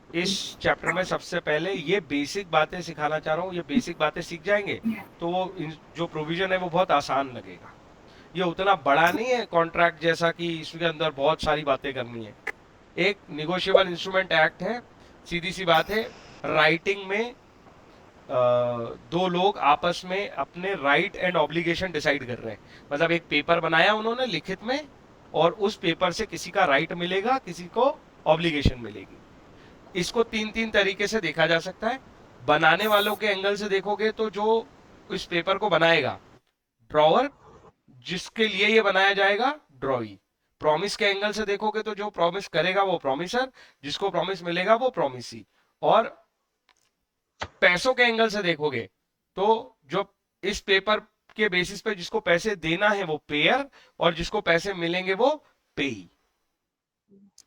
इस चैप्टर में सबसे पहले ये बेसिक बातें सिखाना चाह रहा हूँ। ये बेसिक बातें सीख जाएंगे तो वो जो प्रोविजन है वो बहुत आसान लगेगा। ये उतना बड़ा नहीं है कॉन्ट्रैक्ट जैसा कि इसके अंदर बहुत सारी बातें करनी है। एक निगोशिएबल इंस्ट्रूमेंट एक्ट है, सीधी सी बात है। राइटिंग में दो लोग आपस में अपने राइट एंड ऑब्लिगेशन डिसाइड कर रहे हैं। मतलब एक पेपर बनाया उन्होंने लिखित में, और उस पेपर से किसी का राइट मिलेगा, किसी को ऑब्लिगेशन मिलेगी। इसको तीन तीन तरीके से देखा जा सकता है। बनाने वालों के एंगल से देखोगे तो जो इस पेपर को बनाएगा, ड्रॉवर, जिसके लिए ये बनाया जाएगा, ड्रॉई। प्रॉमिस के एंगल से देखोगे तो जो प्रॉमिस करेगा वो प्रॉमिसर, जिसको प्रॉमिस मिलेगा वो प्रॉमिसी। और पैसों के एंगल से देखोगे तो जो इस पेपर के बेसिस पे जिसको पैसे देना है वो पेयर, और जिसको पैसे मिलेंगे वो पेई।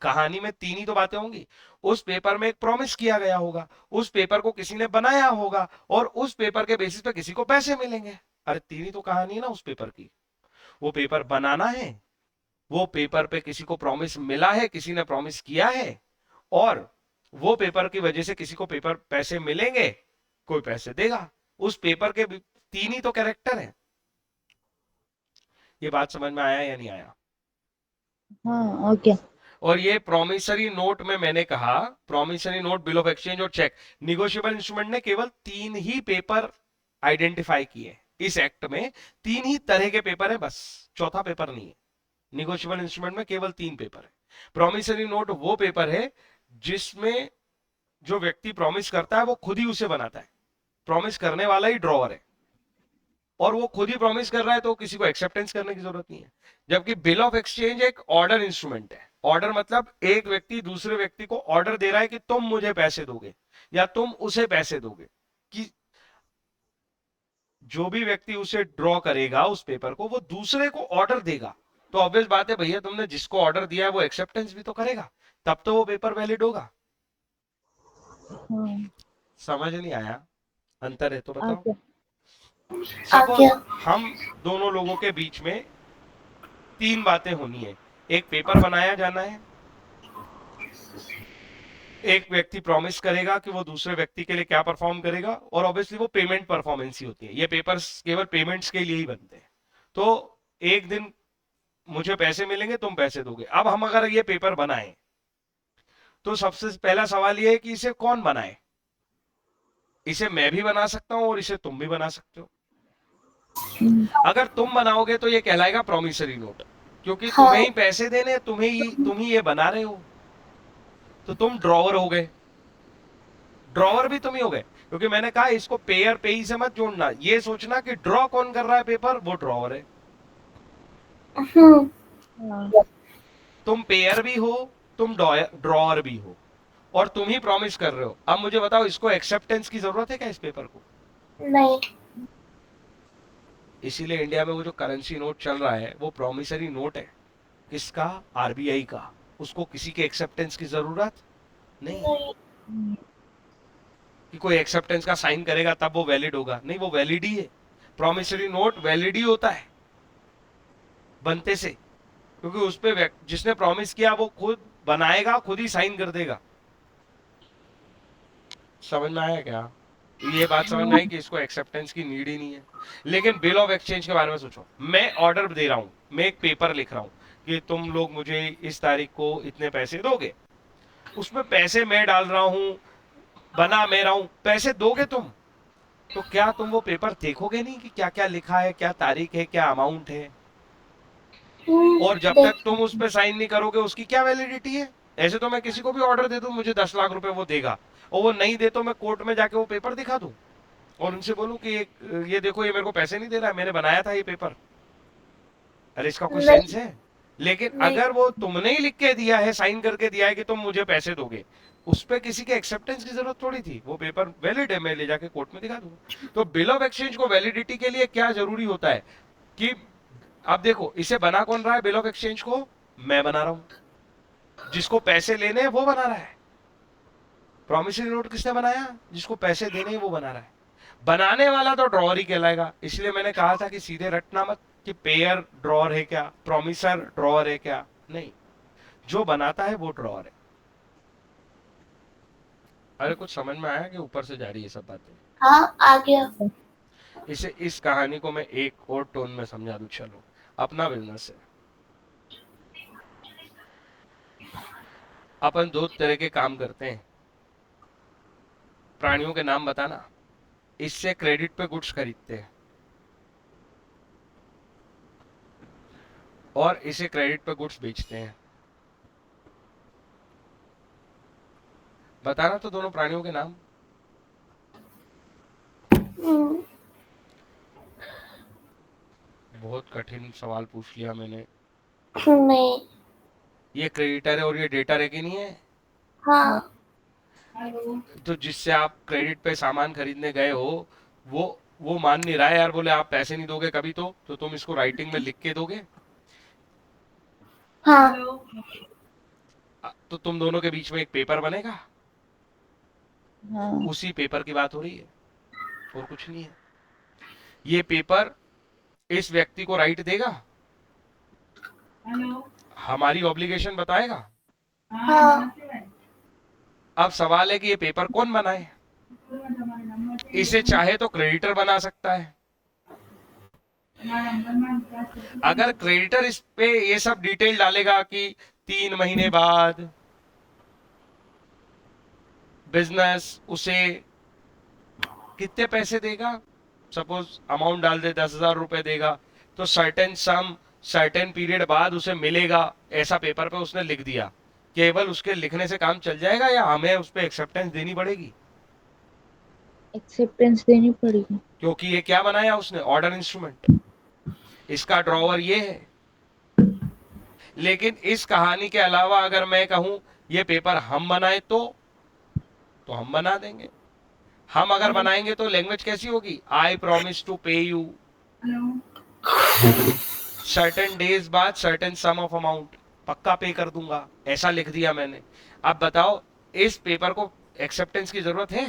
कहानी में तीन ही तो बातें होंगी। उस पेपर में एक प्रॉमिस किया गया होगा, उस पेपर को किसी ने बनाया होगा, और उस पेपर के बेसिस पे किसी को पैसे मिलेंगे। अरे तीन ही तो कहानी है ना उस पेपर की। वो पेपर बनाना है, वो पेपर पे किसी को प्रॉमिस मिला है, किसी ने प्रॉमिस किया है, और वो पेपर की वजह से किसी को पेपर पैसे मिलेंगे, कोई पैसे देगा। उस पेपर के तीन ही तो कैरेक्टर है। ये बात समझ में आया या नहीं आया? हाँ ओके। और ये प्रॉमिसरी नोट में मैंने कहा, promissory note, bill of exchange और चेक, निगोशिएबल इंस्ट्रूमेंट ने केवल तीन ही पेपर आइडेंटिफाई किए इस एक्ट में। तीन ही तरह के पेपर है बस, चौथा पेपर नहीं है। निगोशिएबल इंस्ट्रूमेंट में केवल तीन पेपर है। प्रॉमिसरी नोट वो पेपर है जिसमें जो व्यक्ति प्रॉमिस करता है वो खुद ही उसे बनाता है। प्रॉमिस करने वाला ही ड्रॉवर है, और वो खुद ही प्रॉमिस कर रहा है तो किसी को एक्सेप्टेंस करने की जरूरत नहीं है। जबकि बिल ऑफ एक्सचेंज एक ऑर्डर इंस्ट्रूमेंट है। ऑर्डर मतलब एक व्यक्ति दूसरे व्यक्ति को ऑर्डर दे रहा है कि तुम मुझे पैसे दोगे या तुम उसे पैसे दोगे। कि जो भी व्यक्ति उसे ड्रॉ करेगा उस पेपर को, वो दूसरे को ऑर्डर देगा। तो ऑब्वियस बात है भैया, तुमने जिसको ऑर्डर दिया है वो एक्सेप्टेंस भी तो करेगा, तब तो वो पेपर वैलिड होगा। हाँ समझ नहीं आया? अंतर है तो बताओ। ओके। सपोज हम दोनों लोगों के बीच में तीन बातें होनी है। एक पेपर बनाया जाना है, एक व्यक्ति प्रॉमिस करेगा कि वो दूसरे व्यक्ति के लिए क्या परफॉर्म करेगा, और ऑब्वियसली वो पेमेंट परफॉर्मेंस ही होती है। ये पेपर्स केवल पेमेंट्स के लिए ही बनते हैं। तो एक दिन मुझे पैसे मिलेंगे, तुम पैसे दोगे। अब हम अगर ये पेपर बनाए तो सबसे पहला सवाल ये है कि इसे कौन बनाए। इसे मैं भी बना सकता हूं और इसे तुम भी बना सकते हो। अगर तुम बनाओगे तो ये कहलाएगा प्रॉमिसरी नोट, क्योंकि तुम्हें ही पैसे देने, तुम ही ये बना रहे हो। तो तुम ड्रॉवर हो गए। ड्रॉवर भी तुम ही हो गए, क्योंकि मैंने कहा इसको पेयर पेई से मत जोड़ना। ये सोचना कि ड्रॉ कौन कर रहा है पेपर, वो ड्रॉवर है। हाँ तुम पेयर भी हो, तुम ड्रॉअर भी हो, और तुम ही प्रॉमिस कर रहे हो। अब मुझे बताओ, इसको एक्सेप्टेंस की जरूरत है क्या इस पेपर को? नहीं। इसीलिए इंडिया में वो जो करेंसी नोट चल रहा है वो प्रॉमिसरी नोट है। किसका? आरबीआई का। उसको किसी के एक्सेप्टेंस की जरूरत नहीं है। नहीं। कि कोई एक्सेप्टेंस का साइन करेगा तब वो वैलिड होगा, नहीं, वो वैलिड ही है। प्रॉमिसरी नोट वैलिड ही होता है बनते से, क्योंकि उस पे जिसने प्रॉमिस किया वो खुद बनाएगा, खुद ही साइन कर देगा। समझ में आया क्या? ये बात समझ में आई कि इसको एक्सेप्टेंस की नीड ही नहीं है। लेकिन बिल ऑफ एक्सचेंज के बारे में सोचो। मैं ऑर्डर दे रहा हूं, मैं एक पेपर लिख रहा हूं कि तुम लोग मुझे इस तारीख को इतने पैसे दोगे। उसमें पैसे मैं डाल रहा हूं, बना मैं रहा हूं, पैसे दोगे तुम। तो क्या तुम वो पेपर देखोगे नहीं कि क्या क्या लिखा है, क्या तारीख है, क्या अमाउंट है? और जब तक देख। तुम उस पर साइन नहीं करोगे उसकी क्या वैलिडिटी है? ऐसे तो मैं किसी को भी ऑर्डर दे दूं मुझे 10 लाख रुपए वो देगा, और वो नहीं दे तो मैं कोर्ट में जाके वो पेपर दिखा दूं और उनसे बोलूं कि ये देखो, ये मेरे को पैसे नहीं दे रहा है, मैंने बनाया था ये पेपर। अरे इसका कोई सेंस नहीं। है? लेकिन नहीं। अगर वो तुमने ही लिख के दिया है, साइन करके दिया है कि तुम मुझे पैसे दोगे, उस पर किसी के एक्सेप्टेंस की जरूरत थोड़ी थी। वो पेपर वैलिड है, मैं ले जाके कोर्ट में दिखा दूंगा। तो बिल ऑफ एक्सचेंज को वैलिडिटी के लिए क्या जरूरी होता है कि, अब देखो, इसे बना कौन रहा है बिल ऑफ एक्सचेंज को? मैं बना रहा हूं। जिसको पैसे लेने हैं वो बना रहा है। प्रॉमिसरी नोट किसने बनाया? जिसको पैसे देने हैं वो बना रहा है। बनाने वाला तो ड्रॉअर ही कहलाएगा। इसलिए मैंने कहा था कि सीधे रटना मत कि पेयर ड्रॉअर है क्या, प्रॉमिसर ड्रॉअर है क्या। नहीं, जो बनाता है वो ड्रॉअर है। अरे कुछ समझ में आया कि ऊपर से जा रही है सब बातें? हाँ आ गया। इसे, इस कहानी को मैं एक और टोन में समझा दूं, चलो। अपना बिजनेस है, अपन दो तरह के काम करते हैं। प्राणियों के नाम बताना। इससे क्रेडिट पे गुड्स खरीदते हैं, और इसे क्रेडिट पे गुड्स बेचते हैं। बताना तो दोनों प्राणियों के नाम। हम्म, बहुत कठिन सवाल पूछ लिया मैंने। नहीं। ये क्रेडिटर है और ये डेटर है कि नहीं है? हाँ। तो जिससे आप क्रेडिट पे सामान खरीदने गए हो, वो वो मान नहीं रहा है यार, बोले आप पैसे नहीं दोगे कभी, तो तुम इसको राइटिंग में लिख के दोगे। हाँ। तो तुम दोनों के बीच में एक पेपर बनेगा, हाँ उसी पेपर की बात हो रही है, और कुछ नहीं है। ये पेपर इस व्यक्ति को राइट देगा, हमारी ऑब्लिगेशन बताएगा। हाँ। अब सवाल है कि ये पेपर कौन बनाए। इसे चाहे तो क्रेडिटर बना सकता है। अगर क्रेडिटर इस पे ये सब डिटेल डालेगा कि 3 महीने बाद बिजनेस उसे कितने पैसे देगा, सपोज अमाउंट डाल दे 10,000 रुपए देगा, तो सर्टेन सम सर्टेन पीरियड बाद उसे मिलेगा, ऐसा पेपर पे उसने लिख दिया। केवल उसके लिखने से काम चल जाएगा या हमें उस पर एक्सेप्टेंस देनी पड़ेगी? एक्सेप्टेंस देनी पड़ेगी। क्योंकि ये क्या बनाया उसने, ऑर्डर इंस्ट्रूमेंट। इसका ड्रॉवर ये है। लेकिन इस कहानी के अलावा अगर मैं कहूं ये पेपर हम बनाए तो हम बना देंगे। हम अगर बनाएंगे तो लैंग्वेज कैसी होगी, आई प्रॉमिस टू पे यू सर्टेन डेज बाद सर्टेन सम ऑफ अमाउंट, पक्का पे कर दूंगा, ऐसा लिख दिया मैंने। अब बताओ इस पेपर को एक्सेप्टेंस की जरूरत है?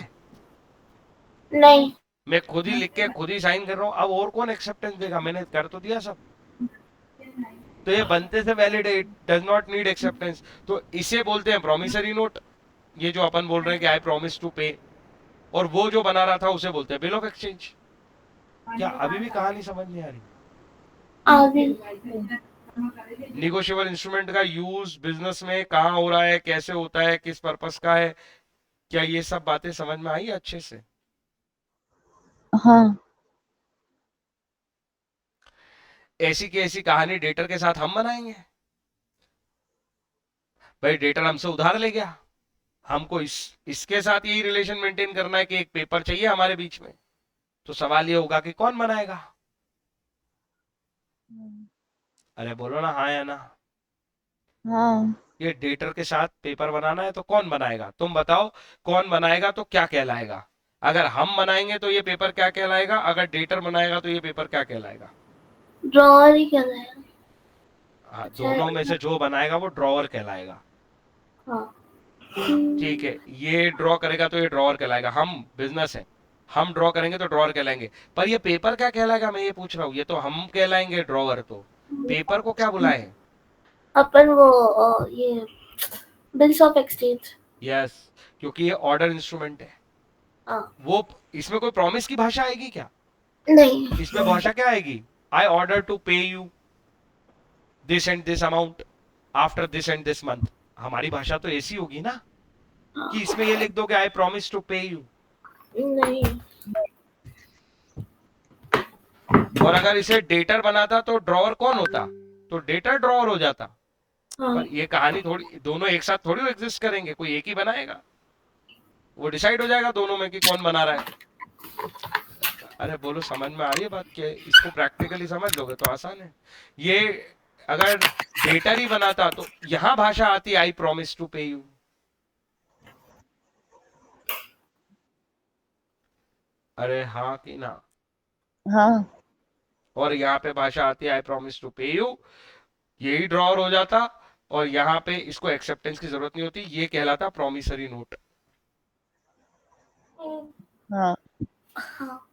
नहीं। मैं खुद ही लिख के खुद ही साइन कर रहा हूं, अब और कौन एक्सेप्टेंस देगा, मैंने कर तो दिया सब। तो ये बनते से वैलिड है, it does not need acceptance. तो इसे बोलते हैं प्रॉमिसरी नोट, ये जो अपन बोल रहे हैं कि आई प्रॉमिस टू पे। और वो जो बना रहा था उसे बोलते हैं बिल ऑफ एक्सचेंज। क्या अभी भी कहानी समझ नहीं आ रही? आगे। निगोशिएबल इंस्ट्रूमेंट का यूज बिजनेस में कहाँ हो रहा है, कैसे होता है, किस पर्पस का है, क्या ये सब बातें समझ में आई अच्छे से? हाँ ऐसी की ऐसी कहानी डेटर के साथ हम बनाएंगे। भाई डेटर हमसे उधार ले गया, हमको इसके साथ यही रिलेशन मेंटेन करना है कि एक पेपर चाहिए हमारे बीच में। तो सवाल ये होगा कि कौन बनाएगा? अरे बोलो ना हाँ या ना। हाँ ये डेटर के साथ पेपर बनाना है तो कौन बनाएगा, तुम बताओ। कौन बनाएगा तो क्या कहलाएगा? अगर हम बनाएंगे तो ये पेपर क्या कहलाएगा, अगर डेटर बनाएगा तो ये पेपर क्या कहलाएगा? ड्रॉअर ही कर रहे हैं। हाँ, दोनों में से जो बनाएगा वो ड्रॉवर कहलाएगा। हाँ। ठीक है, ये ड्रॉ करेगा तो ये ड्रॉवर कहलाएगा। हम बिजनेस है, हम ड्रॉ करेंगे तो ड्रॉवर कहलाएंगे। पर ये पेपर क्या कहलाएगा, मैं ये पूछ रहा हूँ। ये तो हम कहलाएंगे ड्रॉवर, तो पेपर को क्या बुलाए? अपन वो ये बिल्स ऑफ एक्सचेंज। यस, क्योंकि ये ऑर्डर इंस्ट्रूमेंट है। हाँ। वो इसमें कोई प्रॉमिस की भाषा आएगी क्या? नहीं। इसमें भाषा क्या आएगी, आई ऑर्डर टू पे you this and this amount after this and this month. हमारी भाषा तो ऐसी होगी ना कि इसमें ये लिख दोगे आई प्रॉमिस टू पे यू। नहीं। और अगर इसे डेटर बनाता तो ड्रॉवर कौन होता, तो डेटर ड्रॉवर हो जाता। हाँ। पर ये कहानी थोड़ी, दोनों एक साथ थोड़ी एग्जिस्ट करेंगे, कोई एक ही बनाएगा। वो डिसाइड हो जाएगा दोनों में कि कौन बना रहा है। अरे बोलो समझ में आ रही है बात क्या है? इसको प्रैक्टिकली समझ लोगे तो आसान है। ये अगर डेटर ही बनाता तो यहां भाषा आती आई प्रॉमिस टू पे यू। अरे हाँ कि ना? हाँ और यहाँ पे भाषा आती है आई प्रॉमिस टू पे यू, यही ड्रॉवर हो जाता। और यहाँ पे इसको एक्सेप्टेंस की जरूरत नहीं होती, ये कहलाता प्रॉमिसरी नोट। हाँ हाँ।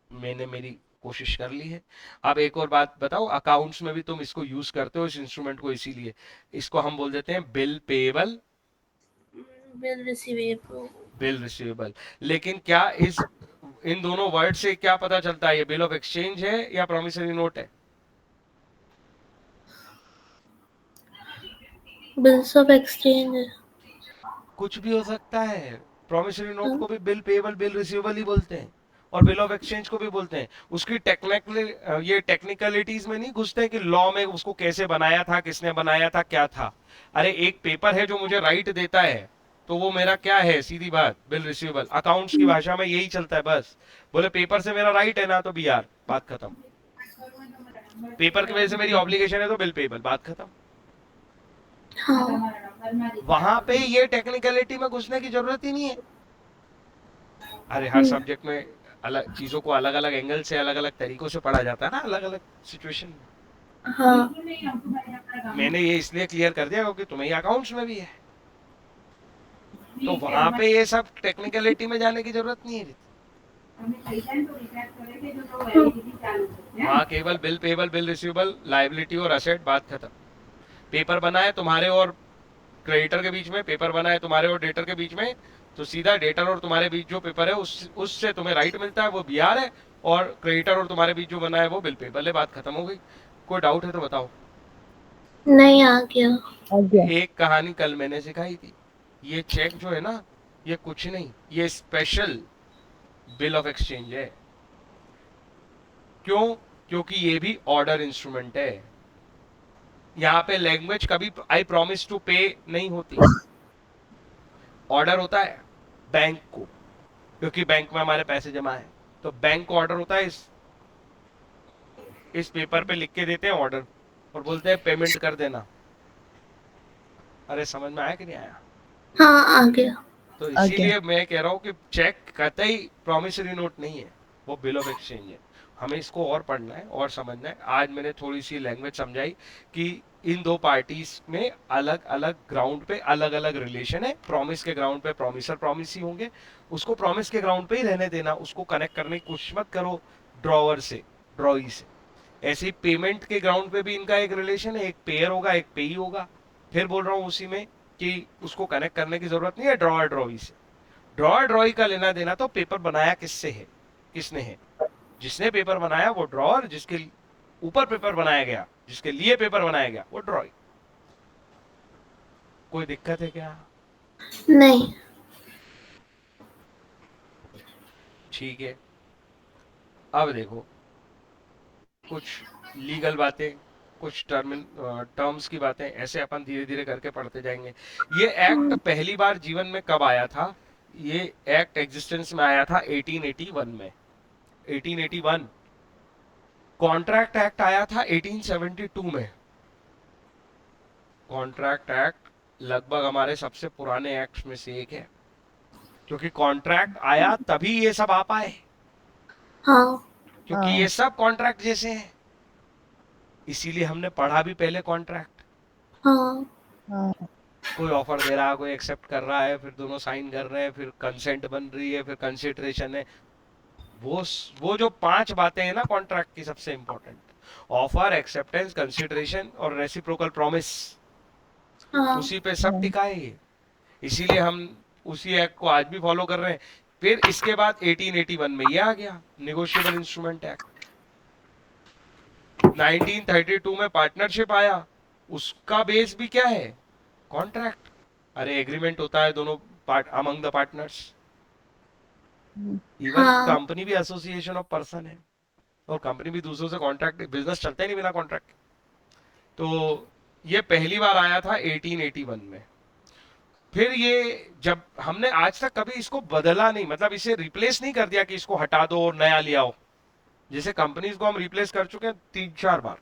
मैंने मेरी कोशिश कर ली है। अब एक और बात बताओ, अकाउंट्स में भी तुम इसको यूज करते हो इस इंस्ट्रूमेंट को, इसीलिए इसको हम बोल देते हैं bill payable bill receivable. Bill receivable. लेकिन क्या इस इन दोनों वर्ड से क्या पता चलता है, ये बिल ऑफ एक्सचेंज है या प्रॉमिसरी नोट है? Bills of exchange. कुछ भी हो सकता है। प्रॉमिसरी नोट को भी बिल पेबल बिल रिसीवेबल ही बोलते हैं, और बिल ऑफ एक्सचेंज को भी बोलते हैं। उसकी टेक्निकल ये टेक्निकलिटीज में नहीं घुसते हैं कि लॉ में उसको कैसे बनाया था, किसने बनाया था, क्या था। अरे एक पेपर है जो मुझे राइट देता है, तो वो मेरा क्या है, सीधी बात, बिल रिसीवेबल। अकाउंट्स की भाषा में यही चलता है बस। बोले पेपर से मेरा राइट है ना, तो बीआर, बात खत्म। पेपर की वजह से मेरी ऑब्लिगेशन है तो बिल पेबल, बात खत्म। हाँ। वहां पे ये टेक्निकलिटी में घुसने की जरूरत ही नहीं है। अरे हर सब्जेक्ट में अलग चीजों को अलग अलग एंगल से, अलग अलग तरीकों से पढ़ा जाता है ना, अलग अलग सिचुएशन में। हाँ। मैंने ये इसलिए क्लियर कर दिया क्योंकि तुम्हें अकाउंट्स में भी है, तो वहां पे ये सब टेक्निकलिटी में जाने की जरूरत नहीं है। वहां केवल bill payable bill receivable, liability और असेट, बात खत्म। पेपर बना है तुम्हारे और क्रेडिटर के बीच में, पेपर बना है तुम्हारे और डेटर के बीच में, तो सीधा डेटर और तुम्हारे बीच जो पेपर है उससे तुम्हें राइट मिलता है, वो बीआर है। और क्रेडिटर और तुम्हारे बीच जो बना है वो बिल पेबल है, बात खत्म हो गई। कोई डाउट है तो बताओ। नहीं, आ गया। आ गया। एक कहानी कल मैंने सिखाई थी। ये चेक जो है ना, ये कुछ नहीं, ये स्पेशल बिल ऑफ एक्सचेंज है। क्यों? क्योंकि ये भी ऑर्डर इंस्ट्रूमेंट है। यहाँ पे लैंग्वेज कभी आई प्रॉमिस टू पे नहीं होती। ऑर्डर होता है बैंक को, क्योंकि बैंक में हमारे पैसे जमा है, तो बैंक को ऑर्डर होता है। इस पेपर पे लिख के देते हैं ऑर्डर, और बोलते हैं पेमेंट कर देना। अरे समझ में आया कि नहीं आया? हाँ, आ गया। तो आ गया। इसीलिए मैं कह रहा हूँ कि चेक कतई प्रॉमिसरी नोट नहीं है, वो बिल ऑफ एक्सचेंज है। हमें इसको और पढ़ना है और समझना है। आज मैंने थोड़ी सी लैंग्वेज समझाई कि इन दो पार्टीज में अलग अलग ग्राउंड पे अलग अलग रिलेशन है। प्रॉमिस के ग्राउंड पे प्रॉमिसर प्रॉमिस ही होंगे, उसको प्रॉमिस के ग्राउंड पे ही रहने देना, उसको कनेक्ट करने की कोशिश मत करो ड्रॉवर से, ड्रॉई से। ऐसे ही पेमेंट के ग्राउंड पे भी इनका एक रिलेशन है, एक पेयर होगा एक पेई होगा। फिर बोल रहा हूँ उसी में कि उसको कनेक्ट करने की जरूरत नहीं है ड्रॉअर ड्रॉई से। ड्रॉअर ड्रॉई का लेना देना तो पेपर बनाया किससे है, किसने है। जिसने पेपर बनाया वो ड्रॉअर, जिसके ऊपर पेपर बनाया गया, जिसके लिए पेपर बनाया गया, वो ड्रॉई। कोई दिक्कत है क्या? नहीं। ठीक है। अब देखो कुछ लीगल बातें, कुछ टर्म्स की बातें, ऐसे अपन धीरे धीरे करके पढ़ते जाएंगे। ये एक्ट पहली बार जीवन में कब आया था? ये एक्ट एग्जिस्टेंस में आया था 1881 में। 1881। कॉन्ट्रैक्ट एक्ट आया था 1872 में। कॉन्ट्रैक्ट एक्ट लगभग हमारे सबसे पुराने एक्ट्स में से एक है, क्योंकि कॉन्ट्रैक्ट आया तभी ये सब आ पाए, हाँ। क्योंकि ये सब कॉन्ट्रैक्ट जैसे हैं। इसीलिए हमने पढ़ा भी पहले कॉन्ट्रैक्ट। हाँ। हाँ। कोई ऑफर दे रहा है, कोई एक्सेप्ट कर रहा है, फिर दोनों साइन कर रहे हैं, फिर कंसेंट बन रही है, फिर कंसिडरेशन है। वो जो 5 बातें हैं ना कॉन्ट्रैक्ट की, सबसे इंपॉर्टेंट, ऑफर, एक्सेप्टेंस, कंसिडरेशन और रेसिप्रोकल प्रॉमिस, हाँ। उसी पे सब टिका है ये। इसीलिए हम उसी एक्ट को आज भी फॉलो कर रहे हैं। फिर इसके बाद 1881 में ये आ गया, निगोशिएबल इंस्ट्रूमेंट एक्ट। 1932 में पार्टनरशिप आया, उसका बेस भी क्या है? कॉन्ट्रैक्ट। अरे एग्रीमेंट होता है दोनों part among the partners. Even हाँ। कंपनी भी एसोसिएशन ऑफ पर्सन है, और कंपनी भी दूसरों से कॉन्ट्रैक्ट, बिजनेस चलता ही नहीं बिना कॉन्ट्रैक्ट। तो ये पहली बार आया था 1881 में। फिर ये जब हमने आज तक कभी इसको बदला नहीं, मतलब इसे रिप्लेस नहीं कर दिया कि इसको हटा दो और नया ले आओ। जैसे कंपनीज को हम रिप्लेस कर चुके हैं 3-4 बार।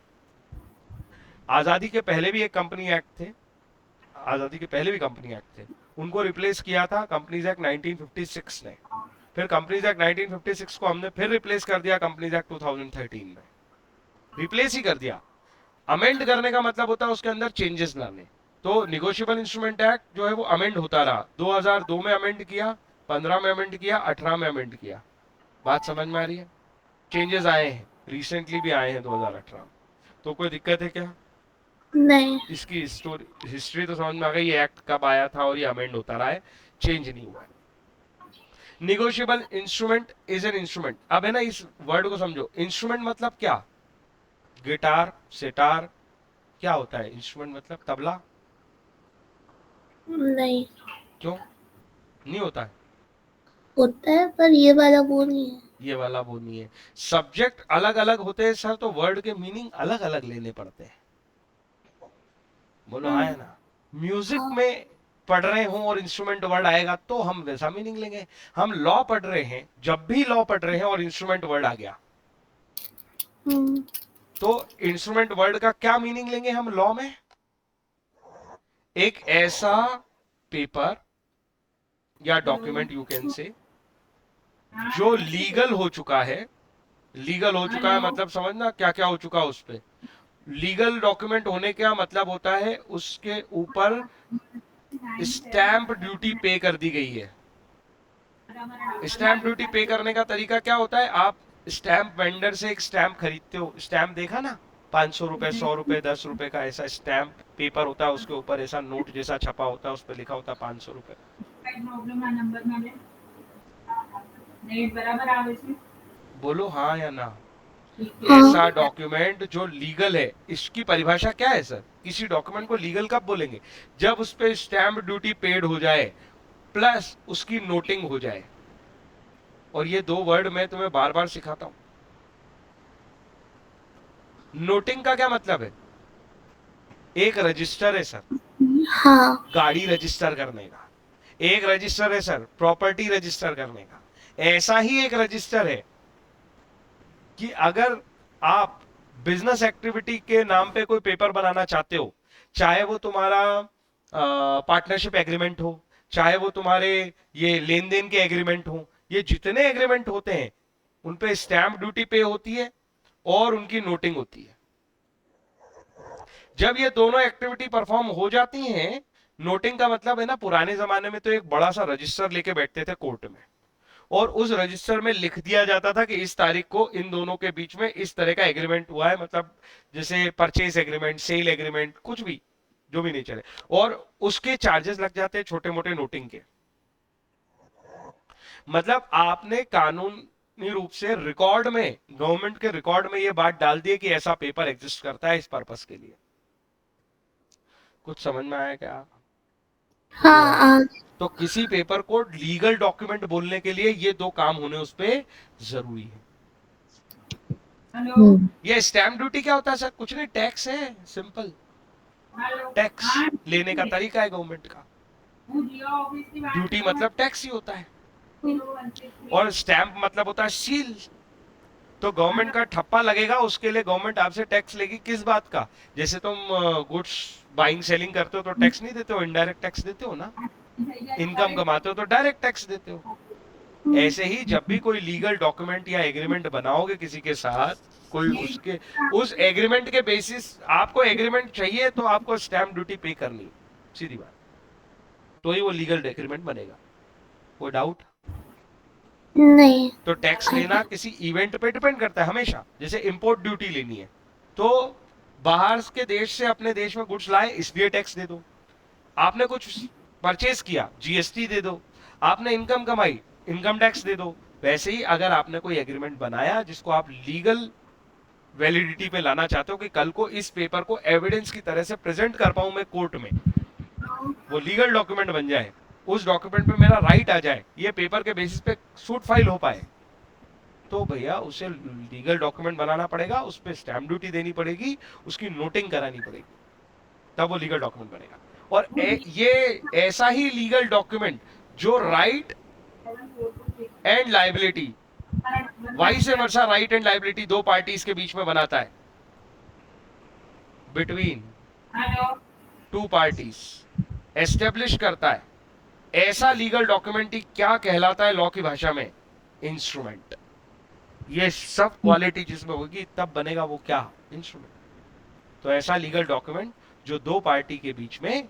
आजादी के पहले भी एक कंपनी एक्ट थे, आजादी के पहले भी कंपनी एक्ट थे, उनको रिप्लेस किया था कंपनीज एक्ट 1956 ने। फिर कंपनीज एक्ट 1956 को हमने फिर रिप्लेस कर दिया कंपनीज एक्ट 2013 में। रिप्लेस ही कर दिया। अमेंड करने का मतलब होता है उसके अंदर चेंजेस लाने। तो निगोशिएबल इंस्ट्रूमेंट एक्ट जो है वो अमेंड होता रहा। 2002 में अमेंड किया, 15 में अमेंड किया, 18 में अमेंड किया। बात समझ में आ रही है? चेंजेस आए हैं, रिसेंटली भी आए हैं 2018 में। तो कोई दिक्कत है क्या? नहीं। इसकी हिस्ट्री तो समझ में आ गई, ये एक्ट कब आया था और ये अमेंड होता रहा है, चेंज नहीं हुआ है। Negotiable instrument is an instrument. अब है ना, इस वर्ड को समझो। इंस्ट्रूमेंट मतलब क्या? गिटार, सितार, क्या होता है इंस्ट्रूमेंट? मतलब तबला। नहीं क्यों नहीं होता है? होता है, पर ये वाला वो नहीं है। ये वाला वो नहीं है। सब्जेक्ट अलग अलग होते हैं सर, तो वर्ड के मीनिंग अलग अलग लेने पड़ते हैं। बोलो हाँ हाँ या ना? म्यूजिक हाँ में पढ़ रहे हो और इंस्ट्रूमेंट वर्ड आएगा तो हम वैसा मीनिंग लेंगे। हम लॉ पढ़ रहे हैं, जब भी लॉ पढ़ रहे हैं और इंस्ट्रूमेंट वर्ड आ गया, हम्म, तो इंस्ट्रूमेंट वर्ड का क्या मीनिंग लेंगे हम लॉ में? एक ऐसा पेपर या डॉक्यूमेंट, यू कैन से, जो लीगल हो चुका है। लीगल हो चुका है मतलब समझना क्या क्या हो चुका है उस पे। लीगल डॉक्यूमेंट होने का मतलब होता है उसके ऊपर स्टैंप ड्यूटी पे कर दी गई है। स्टैंप ड्यूटी पे करने का तरीका क्या होता है? आप स्टैंप वेंडर से एक स्टैंप खरीदते हो, स्टैंप देखा ना, 500 रुपए, 100 रुपए, 10 रुपए का ऐसा स्टैंप पेपर होता है, उसके ऊपर ऐसा नोट जैसा छपा होता है, उस पर लिखा होता है 500 रुपए। बोलो हाँ या ना? ऐसा हाँ डॉक्यूमेंट जो लीगल है, इसकी परिभाषा क्या है सर? किसी डॉक्यूमेंट को लीगल कब बोलेंगे? जब उस पे स्टैंप ड्यूटी पेड हो जाए, प्लस उसकी नोटिंग हो जाए। और ये दो वर्ड मैं तुम्हें बार बार सिखाता हूं। नोटिंग का क्या मतलब है? एक रजिस्टर है सर, हाँ गाड़ी रजिस्टर करने का। एक रजिस्टर है सर, प्रॉपर्टी रजिस्टर करने का। ऐसा ही एक रजिस्टर है कि अगर आप बिजनेस एक्टिविटी के नाम पे कोई पेपर बनाना चाहते हो, चाहे वो तुम्हारा पार्टनरशिप एग्रीमेंट हो, चाहे वो तुम्हारे ये लेन देन के एग्रीमेंट हो, ये जितने एग्रीमेंट होते हैं उन पे स्टैंप ड्यूटी पे होती है और उनकी नोटिंग होती है। जब ये दोनों एक्टिविटी परफॉर्म हो जाती हैं, नोटिंग का मतलब है ना, पुराने जमाने में तो एक बड़ा सा रजिस्टर लेके बैठते थे कोर्ट में, और उस रजिस्टर में लिख दिया जाता था कि इस तारीख को इन दोनों के बीच में इस तरह का एग्रीमेंट हुआ है। मतलब जैसे परचेज एग्रीमेंट, सेल एग्रीमेंट, कुछ भी, जो भी नहीं चले, और उसके चार्जेस लग जाते हैं छोटे मोटे नोटिंग के। मतलब आपने कानूनी रूप से रिकॉर्ड में, गवर्नमेंट के रिकॉर्ड में ये बात डाल दी है कि ऐसा पेपर एग्जिस्ट करता है इस पर्पस के लिए। कुछ समझ में आया क्या? हाँ हुआ? हाँ तो किसी पेपर को लीगल डॉक्यूमेंट बोलने के लिए ये दो काम होने उस पे जरूरी है। ये स्टैम्प ड्यूटी क्या होता है सर? कुछ नहीं, टैक्स है, सिंपल। टैक्स लेने का तरीका है गवर्नमेंट का। ड्यूटी मतलब टैक्स ही होता है, और स्टैंप मतलब होता है सील। तो गवर्नमेंट का ठप्पा लगेगा, उसके लिए गवर्नमेंट आपसे टैक्स लेगी। किस बात का? जैसे तुम गुड्स बाइंग सेलिंग करते हो तो टैक्स नहीं देते हो, इनडायरेक्ट टैक्स देते हो ना। इनकम कमाते हो तो डायरेक्ट टैक्स देते हो। ऐसे ही जब भी कोई लीगल डॉक्यूमेंट या एग्रीमेंट बनाओगे किसी के साथ, कोई उसके, उस एग्रीमेंट के बेसिस, आपको एग्रीमेंट चाहिए तो आपको स्टैंप ड्यूटी पे करनी है, सीधी बात। तो ही वो लीगल एग्रीमेंट बनेगा। कोई डाउट? नहीं। तो टैक्स लेना किसी इवेंट पे डिपेंड करता है हमेशा। जैसे इंपोर्ट ड्यूटी लेनी है, तो बाहर के देश से अपने देश में गुड्स लाए इसलिए टैक्स दे दो। आपने कुछ परचेज किया, जीएसटी दे दो। आपने इनकम कमाई, इनकम टैक्स दे दो। वैसे ही अगर आपने कोई एग्रीमेंट बनाया जिसको आप लीगल वैलिडिटी पे लाना चाहते हो कि कल को इस पेपर को एविडेंस की तरह से प्रेजेंट कर पाऊं मैं कोर्ट में, वो लीगल डॉक्यूमेंट बन जाए, उस डॉक्यूमेंट पे मेरा राइट आ जाए, ये पेपर के बेसिस पे सूट फाइल हो पाए, तो भैया उसे लीगल डॉक्यूमेंट बनाना पड़ेगा, उस पर स्टैंप ड्यूटी देनी पड़ेगी, उसकी नोटिंग करानी पड़ेगी, तब वो लीगल डॉक्यूमेंट बनेगा। और ये ऐसा ही लीगल डॉक्यूमेंट जो right and liability, vice versa, right and liability दो पार्टीज के बीच में बनाता है, बिटवीन टू पार्टीज एस्टेब्लिश करता है, ऐसा लीगल डॉक्यूमेंट ही क्या कहलाता है लॉ की भाषा में? इंस्ट्रूमेंट। ये सब क्वालिटी जिसमें होगी तब बनेगा वो क्या? इंस्ट्रूमेंट। तो ऐसा लीगल डॉक्यूमेंट जो दो पार्टी के बीच में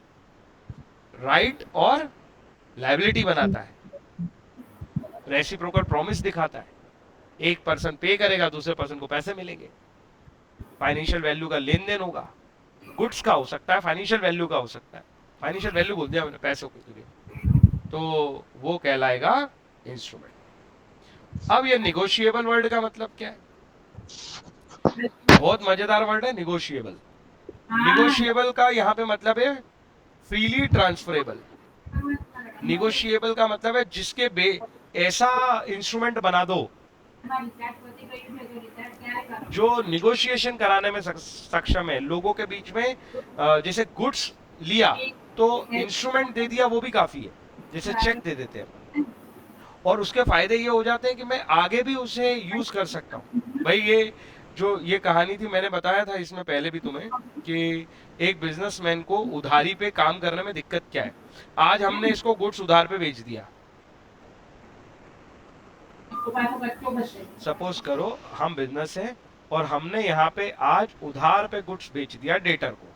राइट और लायबिलिटी बनाता है, रेसिप्रोकल प्रॉमिस दिखाता है। एक पर्सन पे करेगा, दूसरे पर्सन को पैसे मिलेंगे, फाइनेंशियल वैल्यू का लेन देन होगा, गुड्स का हो सकता है, फाइनेंशियल वैल्यू का हो सकता है। फाइनेंशियल वैल्यू बोल दिया मैंने पैसों के लिए, तो वो कहलाएगा इंस्ट्रूमेंट। अब ये निगोशिएबल वर्ड का मतलब क्या है? बहुत मजेदार वर्ड है निगोशिएबल। निगोशिएबल का यहाँ पे मतलब है फ्रीली ट्रांसफरेबल। निगोशिएबल का मतलब है जिसके बे ऐसा इंस्ट्रूमेंट बना दो जो निगोशिएशन कराने में सक्षम है लोगों के बीच में। जैसे गुड्स लिया तो इंस्ट्रूमेंट दे दिया वो भी काफी है, जैसे चेक दे देते हैं, और उसके फायदे ये हो जाते हैं कि मैं आगे भी उसे यूज कर सकता हूँ। भाई ये जो ये कहानी थी मैंने बताया था इसमें पहले भी तुम्हें कि एक बिजनेसमैन को उधारी पे काम करने में दिक्कत क्या है। आज हमने इसको गुड्स उधार पे बेच दिया। सपोज करो हम बिजनेस है और हमने यहाँ पे आज उधार पे गुड्स बेच दिया डेटर को।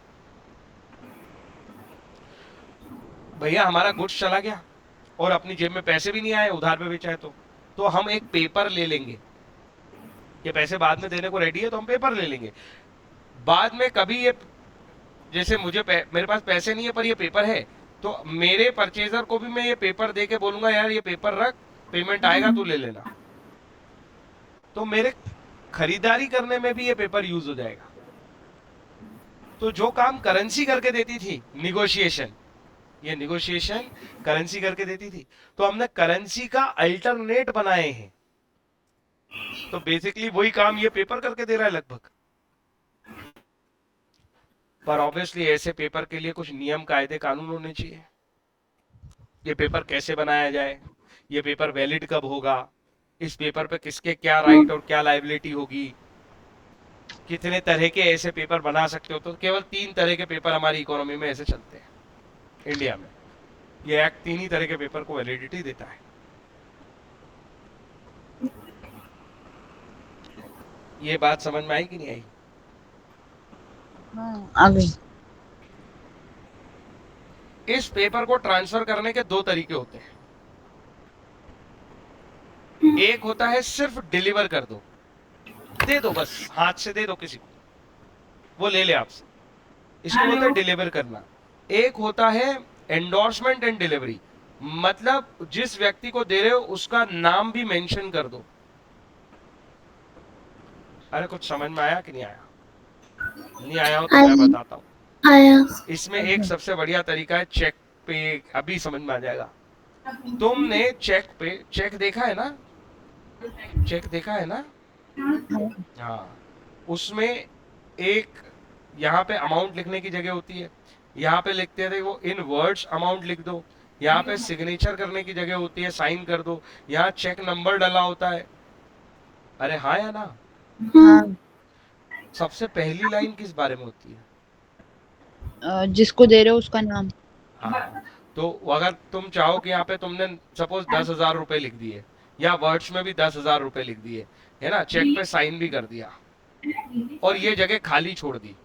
भैया हमारा गुड्स चला गया और अपनी जेब में पैसे भी नहीं आए, उधार पे बेचा है तो हम एक पेपर ले लेंगे। ये पैसे बाद में देने को रेडी है तो हम पेपर ले लेंगे। बाद में कभी ये जैसे मेरे पास पैसे नहीं है पर ये पेपर है, तो मेरे परचेजर को भी मैं ये पेपर दे के बोलूंगा यार ये पेपर रख, पेमेंट आएगा तू ले लेना। तो मेरे खरीदारी करने में भी ये पेपर यूज हो जाएगा। तो जो काम करेंसी करके देती थी निगोशिएशन, ये निगोशिएशन करेंसी करके देती थी, तो हमने करेंसी का अल्टरनेट बनाए हैं। तो बेसिकली वही काम ये पेपर करके दे रहा है लगभग। पर ऑब्वियसली ऐसे पेपर के लिए कुछ नियम कायदे कानून होने चाहिए। ये पेपर कैसे बनाया जाए, ये पेपर वैलिड कब होगा, इस पेपर पे किसके क्या राइट और क्या लायबिलिटी होगी, कितने तरह के ऐसे पेपर बना सकते हो। तो केवल 3 तरह के पेपर हमारी इकोनॉमी में ऐसे चलते हैं इंडिया में। ये एक्ट 3 ही तरह के पेपर को वैलिडिटी देता है। ये बात समझ में आई कि नहीं आई? हाँ आ गई। इस पेपर को ट्रांसफर करने के 2 तरीके होते हैं। एक होता है सिर्फ डिलीवर कर दो, दे दो, बस हाथ से दे दो किसी को, वो ले ले आपसे, इसको बोलते हैं डिलीवर करना। एक होता है एंडोर्समेंट एंड डिलीवरी, मतलब जिस व्यक्ति को दे रहे हो उसका नाम भी मेंशन कर दो। अरे कुछ समझ में आया कि नहीं आया? नहीं आया हो तो मैं बताता हूँ। आया। इसमें एक सबसे बढ़िया तरीका है चेक पे, अभी समझ में आ जाएगा। तुमने चेक देखा है ना? चेक देखा है ना? हाँ, उसमें एक यहाँ पे अमाउंट लिखने की जगह होती है, यहाँ पे लिखते थे वो इन वर्ड्स अमाउंट लिख दो, यहाँ पे सिग्नेचर करने की जगह होती है, साइन कर दो, यहाँ चेक नंबर डाला होता है। अरे हाँ या ना? हाँ सबसे पहली लाइन किस बारे में होती है? जिसको दे रहे हो उसका नाम। हाँ, तो अगर तुम चाहो कि यहाँ पे तुमने सपोज 10,000 रुपए लिख दिए, या वर्ड्स में भी 10,000 रुपए लिख दिए, है ना, चेक पे साइन भी कर दिया और ये जगह खाली छोड़ दी,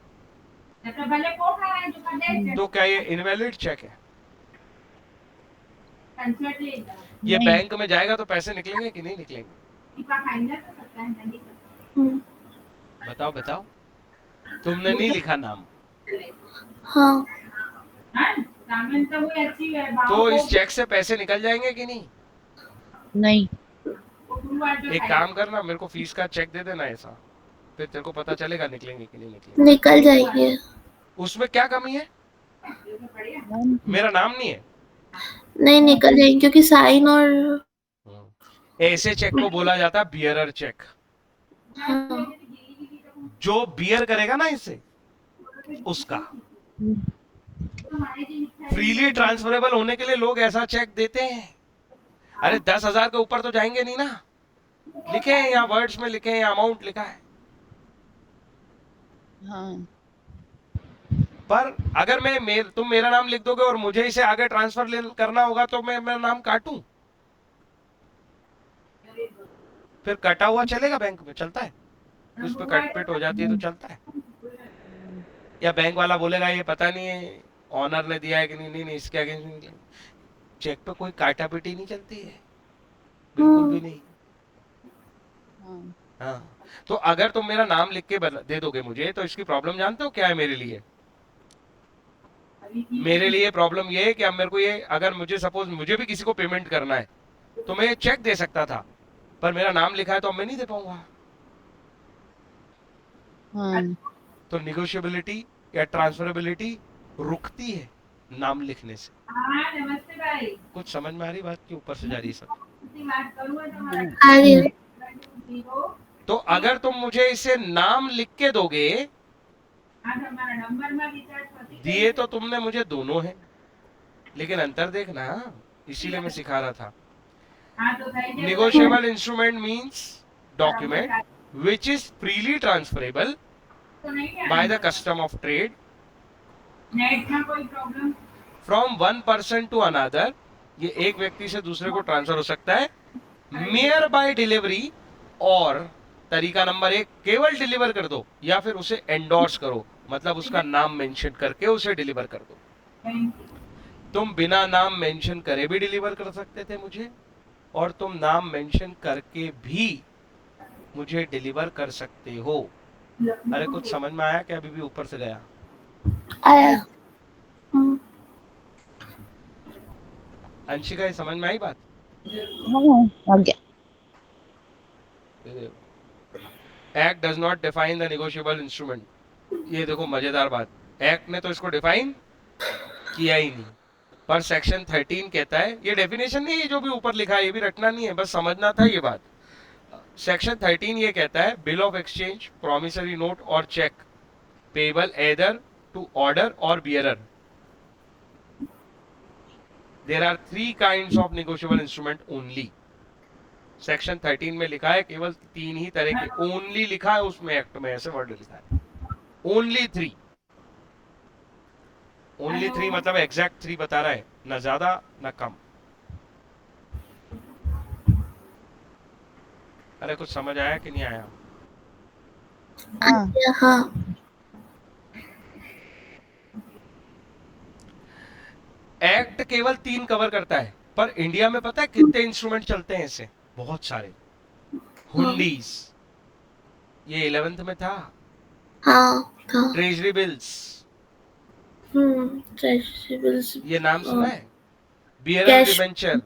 तो क्या ये इनवैलिड चेक है? ये नहीं। बैंक में जाएगा तो पैसे निकलेंगे कि नहीं निकलेंगे? बताओ बताओ। तुमने नहीं लिखा नाम, हाँ। तो इस चेक से पैसे निकल जाएंगे कि नहीं? नहीं। एक काम करना, मेरे को फीस का चेक दे देना ऐसा, फिर तेरे को पता चलेगा निकलेंगे कि नहीं निकलेंगे। निकल जाएंगे। उसमें क्या कमी है? मेरा नाम नहीं है। नहीं निकल जाएंगे क्योंकि साइन और ऐसे चेक को बोला जाता है बियरर चेक। हाँ। जो बियर करेगा ना इसे, उसका फ्रीली ट्रांसफरेबल होने के लिए लोग ऐसा चेक देते हैं। अरे 10,000 के ऊपर तो जाएंगे नहीं ना, लिखे हैं यहाँ वर्ड्स में, लिखे हैं यहाँ अमाउंट लिखा है। हाँ। पर अगर तुम मेरा नाम लिख दोगे और मुझे इसे आगे ट्रांसफर करना होगा तो मैं मेरा नाम काटूं, फिर कटा हुआ चलेगा? बैंक में चलता है, उस पर कटपिट हो जाती है तो चलता है? या बैंक वाला बोलेगा ये पता नहीं है ऑनर ने दिया है कि नहीं? नहीं, इसके अगेंस्ट नहीं। चेक पे कोई काटा पिटी नहीं चलती है, बिल्कुल भी नहीं। हाँ। हाँ, तो अगर तुम मेरा नाम लिख के दे दोगे मुझे, तो इसकी प्रॉब्लम जानते हो क्या है मेरे लिए? मेरे लिए प्रॉब्लम ये है कि अब मेरे को ये, अगर मुझे सपोज मुझे भी किसी को पेमेंट करना है तो मैं ये चेक दे सकता था, पर मेरा नाम लिखा है तो अब मैं नहीं दे पाऊंगा। हाँ तो निगोशिएबिलिटी या ट्रांसफरेबिलिटी रुकती है नाम लिखने से। नमस्ते भाई। कुछ समझ में आ रही बात की ऊपर से जा रही है सब? बात करूंगा तुम्हारा आ रही है। तो अगर तुम मुझे इसे नाम लिख के दोगे, आज हमारा नंबर में रिचार्ज पति दिए तो तुमने मुझे दोनों है, लेकिन अंतर देखना, इसीलिए मैं सिखा रहा था। हाँ तो भाई ने Negotiable instrument means document which is freely transferable तो नहीं है by the custom of trade net में कोई problem from one person to another। ये एक व्यक्ति से दूसरे को ट्रांसफर हो सकता है मेयर बाय डिलीवरी, और तरीका नंबर 1 केवल डिलीवर कर दो, या फिर उसे एंडोर्स करो, मतलब उसका नाम मेंशन करके उसे डिलीवर कर दो। तुम बिना नाम मेंशन करे भी डिलीवर कर सकते थे मुझे, और तुम नाम मेंशन करके भी मुझे डिलीवर कर सकते हो। अरे कुछ समझ में आया क्या? अभी भी ऊपर से गया? आया। हम्म, अंशिका, ये समझ में आई बात? हाँ, आ गया। Act does not define the negotiable instrument. ये देखो मजेदार बात, एक्ट ने तो इसको डिफाइन किया ही नहीं, पर सेक्शन 13 कहता है, ये डेफिनेशन नहीं है जो भी ऊपर लिखा है, ये भी रटना नहीं है, बस समझना था ये बात। सेक्शन 13 ये कहता है bill of exchange, promissory note और cheque payable either to order और bearer. There are 3 kinds of negotiable instrument only. Section 13 में लिखा है केवल 3 ही तरह के, ओनली लिखा है उसमें, एक्ट में ऐसे वर्ड लिखा है, ओनली 3। ओनली 3 मतलब एग्जैक्ट 3 बता रहा है, ना ज्यादा ना कम। अरे कुछ समझ आया कि नहीं आया? हाँ हाँ। एक्ट केवल 3 कवर करता है, पर इंडिया में पता है कितने इंस्ट्रूमेंट चलते हैं इससे? बहुत सारे। हुंडीज, ये 11th में था। हाँ था। Treasury bills, treasury bills. ये नाम सुना है? Bearer cash. डिबेंचर,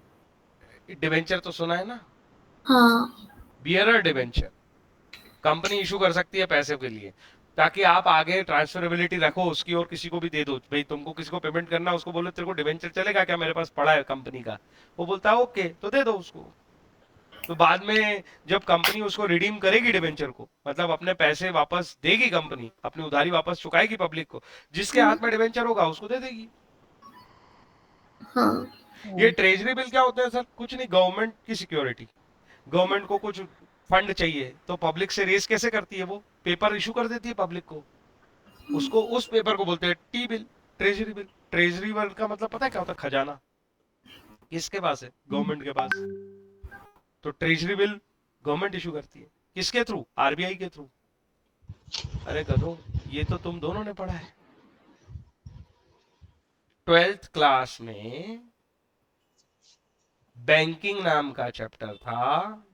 डिबेंचर तो सुना है ना? हाँ। बियरर डिबेंचर कंपनी इशू कर सकती है पैसे के लिए, ताकि आप आगे ट्रांसफरेबिलिटी रखो उसकी, और किसी को भी दे दो। भाई तुमको किसी को पेमेंट करना, उसको बोलो तेरे को डिबेंचर चलेगा क्या, मेरे पास पड़ा है कंपनी का, वो बोलता है ओके, तो दे दो उसको। तो बाद में जब कंपनी उसको रिडीम करेगी डिबेंचर को, मतलब अपने पैसे वापस देगी कंपनी, अपनी उधारी वापस चुकाएगी पब्लिक को, जिसके हाथ में डिबेंचर होगा उसको दे देगी। हाँ। ये ट्रेजरी बिल क्या होता है सर? कुछ नहीं, गवर्नमेंट की सिक्योरिटी। गवर्नमेंट को कुछ फंड चाहिए तो पब्लिक से रेस कैसे करती है? वो पेपर इशू कर देती है पब्लिक को, उसको, उस पेपर को बोलते हैं T bill, treasury bill. Treasury bill का मतलब पता है क्या होता है? खजाना। किसके पास है? गवर्नमेंट के पास। तो ट्रेजरी बिल गवर्नमेंट इशू करती है, किसके थ्रू? आरबीआई के थ्रू। अरे गधो, ये तो तुम दोनों ने पढ़ा है 12th क्लास में। बैंकिंग नाम का चैप्टर था,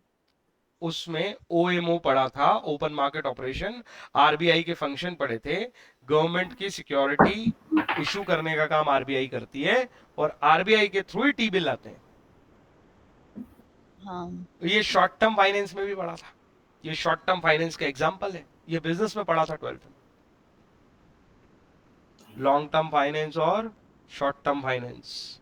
उसमें ओएमओ पढ़ा था, ओपन मार्केट ऑपरेशन। आरबीआई के फंक्शन पढ़े थे। गवर्नमेंट की सिक्योरिटी इशू करने का काम आरबीआई करती है, और आरबीआई के थ्रू ही टी बिल आते हैं। हाँ ये शॉर्ट टर्म फाइनेंस में भी पढ़ा था, ये शॉर्ट टर्म फाइनेंस का एग्जांपल है। ये बिजनेस में पढ़ा था 12th में, लॉन्ग टर्म फाइनेंस और short term finance.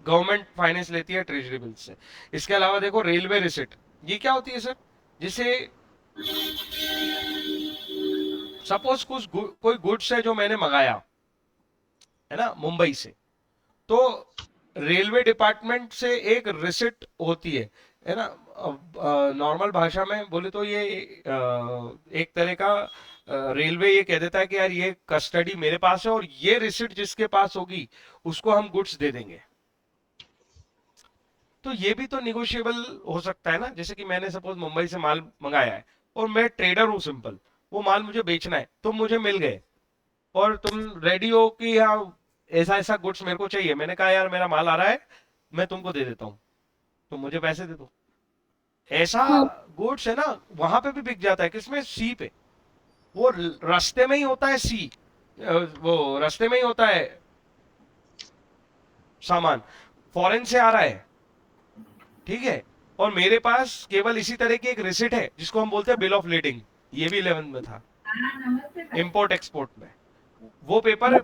Government finance लेती है ट्रेजरी बिल से। इसके अलावा देखो रेलवे रिसिट, ये क्या होती है सर? जिसे सपोज कुछ कोई गुड्स है जो मैंने मंगाया है ना मुंबई से, तो रेलवे डिपार्टमेंट से एक रिसिट होती है ना? नॉर्मल भाषा में बोले तो ये एक तरह का रेलवे ये कह देता है कि यार ये कस्टडी मेरे पास है, और ये रिसिट जिसके पास होगी उसको हम गुड्स दे देंगे। तो ये भी तो निगोशिएबल हो सकता है ना? जैसे कि मैंने सपोज मुंबई से माल मंगाया है, और मैं ट्रेडर हूं सिंपल, वो माल मुझे बेचना है, तुम मुझे मिल गए और तुम रेडी हो कि हाँ ऐसा ऐसा गुड्स मेरे को चाहिए। मैंने कहा यार मेरा माल आ रहा है, मैं तुमको दे देता हूँ, तुम मुझे पैसे दे दो। ऐसा गुड्स है ना, वहां पे भी बिक जाता है। किसमें? सी पे। वो रास्ते में ही होता है सी, वो रास्ते में ही होता है सामान, फॉरेन से आ रहा है, ठीक है, और मेरे पास केवल इसी तरह की एक रिसिट है जिसको हम बोलते हैं बिल ऑफ लीडिंग, ये भी 11th में था, हाँ नमस्ते भाई। इंपोर्ट एक्सपोर्ट में। वो पेपर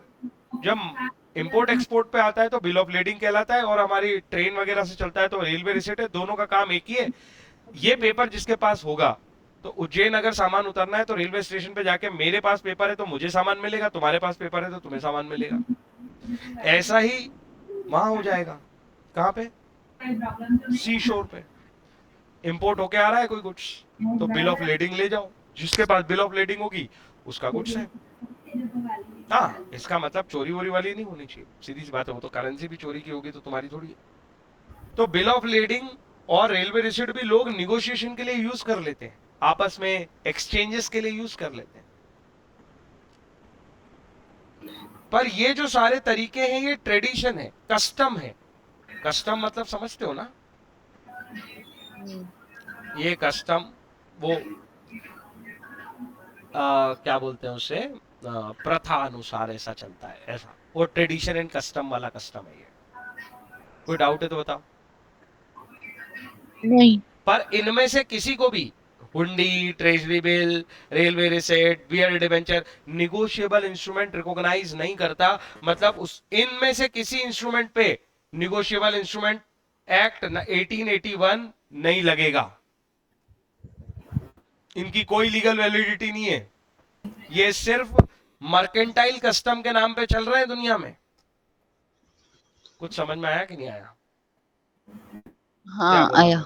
जब इंपोर्ट एक्सपोर्ट पे आता है तो बिल ऑफ लीडिंग कहलाता है, और हमारी ट्रेन वगैरह से चलता है तो रेलवे रिसिट है, दोनों का काम एक ही है। ये पेपर जिसके पास होगा, तो उज्जैन अगर सामान उतरना है तो रेलवे स्टेशन पे जाके मेरे पास पेपर है तो मुझे सामान मिलेगा, तुम्हारे पास पेपर है तो तुम्हें सामान मिलेगा। ऐसा ही वहां हो जाएगा। कहाँ पे? कोई प्रॉब्लम तो नहीं सी शोर पे इंपोर्ट होके आ रहा है कोई गुड्स, तो बिल ऑफ लीडिंग ले जाओ, जिसके पास बिल ऑफ लीडिंग होगी उसका गुड्स है। हाँ, इसका मतलब चोरी वोरी वाली नहीं होनी चाहिए, सीधी सी बात है, वो तो करेंसी भी चोरी की होगी तो तुम्हारी थोड़ी है। तो बिल ऑफ लीडिंग और रेलवे रिसिट भी लोग निगोशिएशन के लिए यूज कर लेते हैं, आपस में एक्सचेंजेस के लिए यूज कर लेते हैं। पर ये जो सारे तरीके हैं ये ट्रेडिशन है, कस्टम है। कस्टम मतलब समझते हो ना? ये कस्टम वो क्या बोलते हैं उसे, प्रथा अनुसार ऐसा चलता है, ऐसा वो ट्रेडिशन एंड कस्टम वाला कस्टम है ये। कोई डाउट है तो बताओ। नहीं। पर इनमें से किसी को भी hundi, treasury bill, railway receipt, bearer debenture negotiable instrument recognise नहीं करता, मतलब उस इनमें से किसी इंस्ट्रूमेंट पे निगोशिएबल इंस्ट्रूमेंट एक्ट 1881 नहीं लगेगा, इनकी कोई लीगल वैलिडिटी नहीं है, ये सिर्फ मर्केंटाइल कस्टम के नाम पे चल रहे हैं दुनिया में। कुछ समझ में आया कि नहीं आया? हाँ आया।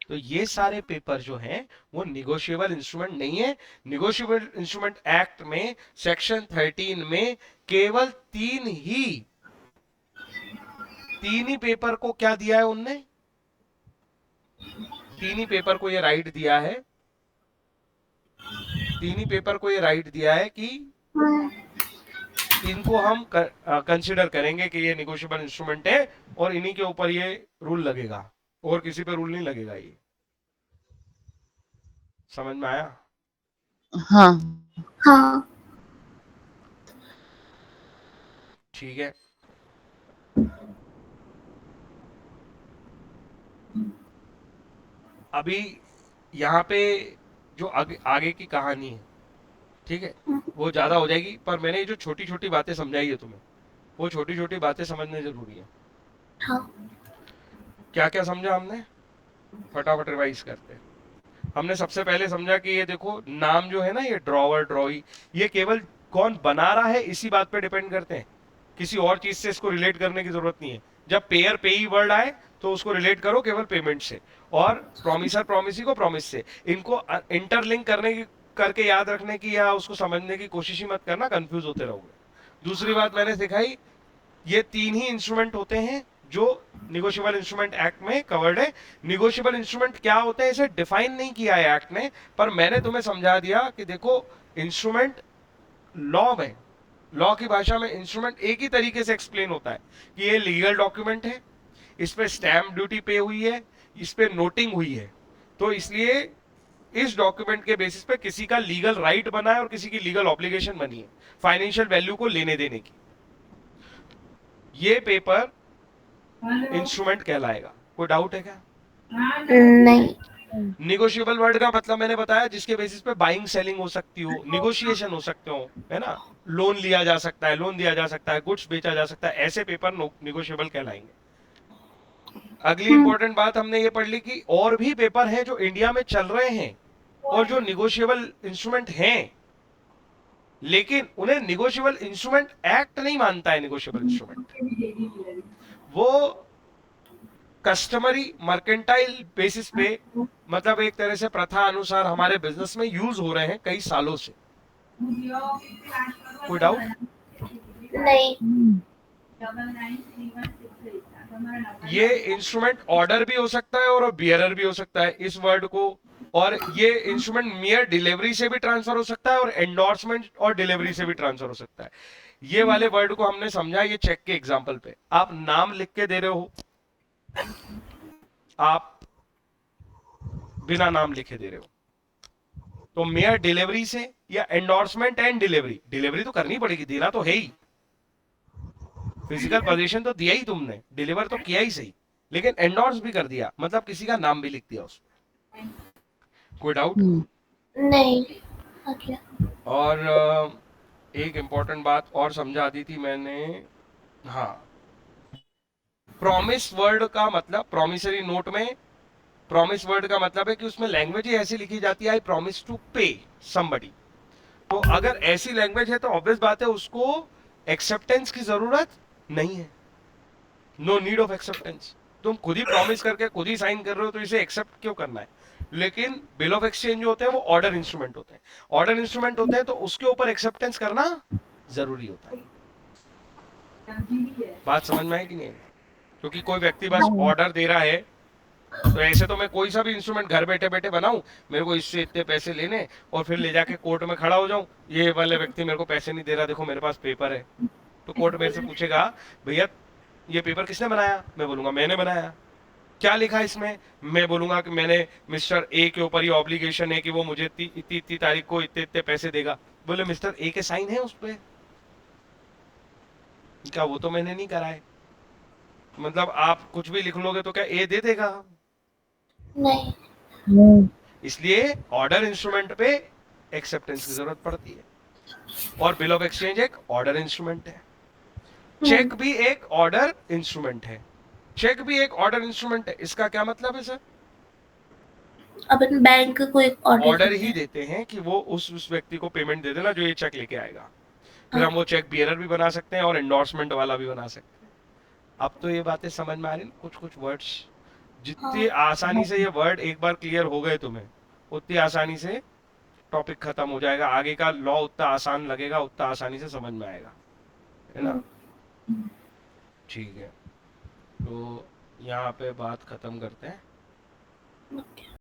तो ये सारे पेपर जो हैं वो निगोशिएबल इंस्ट्रूमेंट नहीं है। निगोशिएबल इंस्ट्रूमेंट एक्ट में सेक्शन 13 में केवल तीन ही पेपर को क्या दिया है उनने, तीन ही पेपर को ये राइट दिया है, तीन ही पेपर को ये राइट दिया है कि इनको हम कंसिडर करेंगे कि ये निगोशिएबल इंस्ट्रूमेंट है और इन्हीं के ऊपर ये रूल लगेगा, और किसी पे रूल नहीं लगेगा। ये समझ में आया? हाँ। हाँ। ठीक है। अभी यहाँ पे जो आगे की कहानी है, ठीक है, वो ज्यादा हो जाएगी, पर मैंने ये जो छोटी छोटी बातें समझाई है तुम्हें, वो छोटी छोटी बातें समझने जरूरी है। हाँ। क्या क्या समझा हमने, फटाफट रिवाइज करते हैं। हमने सबसे पहले समझा कि ये देखो नाम जो है ना, ये ड्रॉवर, ड्रॉई, ये केवल कौन बना रहा है इसी बात पे डिपेंड करते हैं, किसी और चीज से इसको रिलेट करने की जरूरत नहीं है। जब पेयर पेई वर्ड आए तो उसको रिलेट करो केवल पेमेंट से, और प्रोमिसर प्रोमिसी को प्रॉमिस से। इनको इंटरलिंक करके याद रखने की या उसको समझने की कोशिश ही मत करना, कंफ्यूज होते रहोगे। दूसरी बात मैंने सिखाई, ये तीन ही इंस्ट्रूमेंट होते हैं जो निगोशिएबल इंस्ट्रूमेंट एक्ट में कवर्ड है। निगोशिएबल इंस्ट्रूमेंट क्या होते हैं इसे डिफाइन नहीं किया है एक्ट ने, पर मैंने तुम्हें समझा दिया कि देखो इंस्ट्रूमेंट लॉ में, लॉ की भाषा में इंस्ट्रूमेंट एक ही तरीके से एक्सप्लेन होता है कि ये लीगल डॉक्यूमेंट है, इस पे स्टैम्प ड्यूटी पे हुई है, इस पे नोटिंग हुई है, तो इसलिए इस डॉक्यूमेंट के बेसिस पे किसी का लीगल राइट बना है और किसी की लीगल ऑब्लिगेशन बनी है फाइनेंशियल वैल्यू को लेने देने की। ये पेपर इंस्ट्रूमेंट कहलाएगा। कोई डाउट है क्या? नहीं। निगोशिएबल वर्ड का मतलब मैंने बताया जिसके बेसिस पे बाइंग सेलिंग हो सकती हो, निगोशिएशन हो सकते हो, है ना, लोन लिया जा सकता है, लोन दिया जा सकता है, गुड्स बेचा जा सकता है, ऐसे पेपर निगोशिएबल कहलाएंगे। अगली इंपॉर्टेंट बात हमने ये पढ़ ली कि और भी पेपर हैं जो इंडिया में चल रहे हैं और जो निगोशिएबल इंस्ट्रूमेंट हैं, लेकिन उन्हें निगोशिएबल इंस्ट्रूमेंट एक्ट नहीं मानता है। निगोशिएबल इंस्ट्रूमेंट वो कस्टमरी मर्केंटाइल बेसिस पे, मतलब एक तरह से प्रथा अनुसार हमारे बिजनेस में यूज हो रहे हैं कई सालों से। कोई डाउट? नहीं। ये इंस्ट्रूमेंट ऑर्डर भी हो सकता है और बियरर भी हो सकता है इस वर्ड को, और ये इंस्ट्रूमेंट मियर डिलीवरी से भी ट्रांसफर हो सकता है और एंडोर्समेंट और डिलीवरी से भी ट्रांसफर हो सकता है। ये वाले वर्ड को हमने समझा ये चेक के एग्जांपल पे। आप नाम लिख के दे रहे हो, आप बिना नाम लिखे दे रहे हो, तो मेयर डिलीवरी से या एंडोर्समेंट एंड डिलीवरी। डिलीवरी तो करनी पड़ेगी, देना तो है ही, फिजिकल पोजीशन तो दिया ही तुमने, डिलीवर तो किया ही सही, लेकिन एंडोर्स भी कर दिया, मतलब किसी का नाम भी लिख दिया उसमें। कोई डाउट? नहीं आ गया। और एक इंपॉर्टेंट बात और समझा दी थी मैंने, हाँ, प्रॉमिस वर्ड का मतलब, प्रॉमिसरी नोट में प्रॉमिस वर्ड का मतलब है कि उसमें लैंग्वेज ही ऐसी लिखी जाती है, आई प्रॉमिस टू पे समबडी। तो अगर ऐसी लैंग्वेज है तो ऑब्वियस बात है उसको एक्सेप्टेंस की जरूरत नहीं है, नो नीड ऑफ एक्सेप्टेंस। तुम खुद ही प्रॉमिस करके खुद ही साइन कर रहे हो तो इसे एक्सेप्ट क्यों करना है। लेकिन बिल ऑफ एक्सचेंज जो होते हैं वो ऑर्डर इंस्ट्रूमेंट होते हैं, ऑर्डर इंस्ट्रूमेंट होते हैं तो उसके ऊपर एक्सेप्टेंस करना जरूरी होता है। बात समझ में आई कि नहीं? क्योंकि कोई व्यक्ति बस ऑर्डर दे रहा है, तो ऐसे तो मैं कोई सा भी इंस्ट्रूमेंट घर बैठे बैठे बनाऊं, मेरे को इससे इतने पैसे लेने और फिर ले जाके कोर्ट में खड़ा हो जाऊं, ये वाले व्यक्ति मेरे को पैसे नहीं दे रहा, देखो मेरे पास पेपर है, तो कोर्ट मेरे से पूछेगा भैया ये पेपर किसने बनाया, मैं बोलूंगा मैंने बनाया, क्या लिखा इसमें, मैं बोलूंगा कि मैंने मिस्टर ए के ऊपर ये ऑब्लिगेशन है कि वो मुझे इतनी इतनी तारीख को इतने इतने पैसे देगा, बोले मिस्टर ए के साइन है उस पे, क्या वो तो मैंने नहीं करा है, मतलब आप कुछ भी लिख लोगे तो क्या ए दे देगा? नहीं। इसलिए ऑर्डर इंस्ट्रूमेंट पे एक्सेप्टेंस की जरूरत पड़ती है, और बिल ऑफ एक्सचेंज एक ऑर्डर इंस्ट्रूमेंट है, चेक भी एक ऑर्डर इंस्ट्रूमेंट है, चेक भी एक ऑर्डर इंस्ट्रूमेंट है। इसका क्या मतलब है सर? अपन बैंक को एक ऑर्डर ही देते हैं कि वो उस व्यक्ति को पेमेंट दे देना जो ये चेक लेके आएगा, फिर हम वो चेक बियरर भी बना सकते हैं और एंडोर्समेंट वाला भी बना सकते हैं। अब तो ये बातें समझ में आ रही, कुछ कुछ वर्ड्स जितनी आसानी से ये वर्ड एक बार क्लियर हो गए तुम्हें, उतनी आसानी से टॉपिक खत्म हो जाएगा, आगे का लॉ उतना आसान लगेगा, उतना आसानी से समझ में आएगा, है ना? ठीक है, तो यहाँ पे बात खत्म करते हैं।